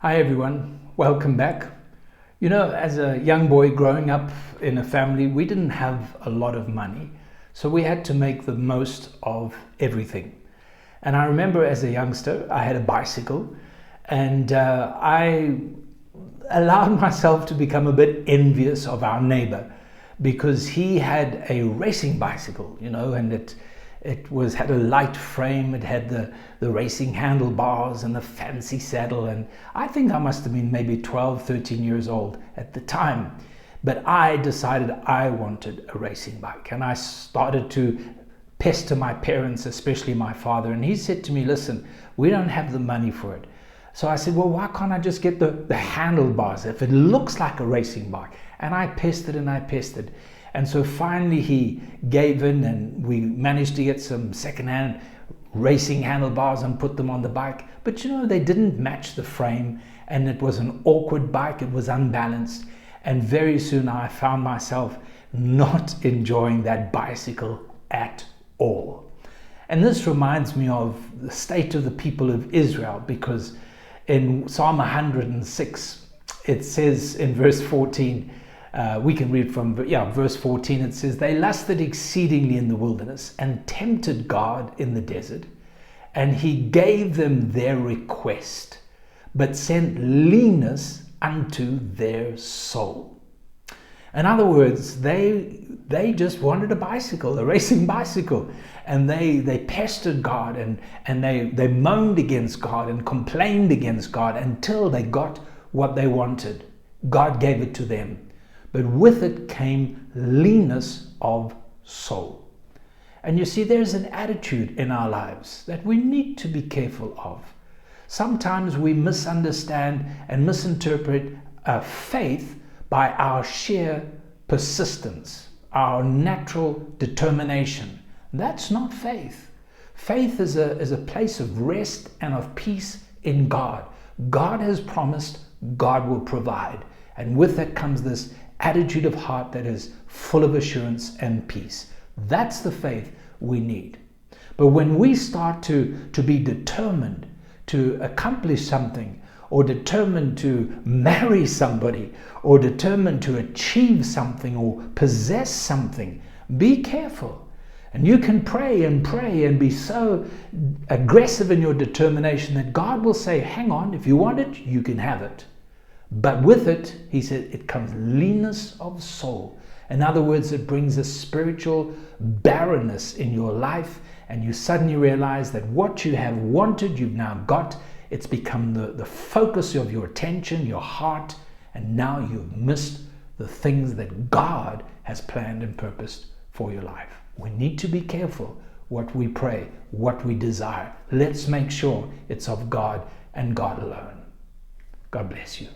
Hi everyone, welcome back. You know, as a young boy growing up in a family, we didn't have a lot of money, so we had to make the most of everything. And I remember as a youngster, I had a bicycle, and I allowed myself to become a bit envious of our neighbor because he had a racing bicycle, and it had a light frame, it had the racing handlebars and the fancy saddle, and I think I must have been maybe 12, 13 years old at the time. But I decided I wanted a racing bike, and I started to pester my parents, especially my father, and he said to me, listen, we don't have the money for it. So I said, well, why can't I just get the handlebars if it looks like a racing bike? And I pestered and I pestered. And so finally he gave in, and we managed to get some secondhand racing handlebars and put them on the bike. But they didn't match the frame, and it was an awkward bike. It was unbalanced. And very soon I found myself not enjoying that bicycle at all. And this reminds me of the state of the people of Israel, because in Psalm 106, it says in verse 14, we can read from verse 14. It says, they lusted exceedingly in the wilderness and tempted God in the desert, and he gave them their request, but sent leanness unto their soul. In other words, they just wanted a bicycle, a racing bicycle, and they pestered God, and they moaned against God and complained against God until they got what they wanted. God gave it to them. But with it came leanness of soul. And you see, there's an attitude in our lives that we need to be careful of. Sometimes we misunderstand and misinterpret faith by our sheer persistence, our natural determination. That's not faith. Faith is a place of rest and of peace in God. God has promised, God will provide. And with that comes this attitude of heart that is full of assurance and peace. That's the faith we need. But when we start to be determined to accomplish something, or determined to marry somebody, or determined to achieve something or possess something, be careful. And you can pray and be so aggressive in your determination that God will say, hang on, if you want it, you can have it. But with it, he said, it comes leanness of soul. In other words, it brings a spiritual barrenness in your life, and you suddenly realize that what you have wanted, you've now got. It's become the focus of your attention, your heart, and now you've missed the things that God has planned and purposed for your life. We need to be careful what we pray, what we desire. Let's make sure it's of God and God alone. God bless you.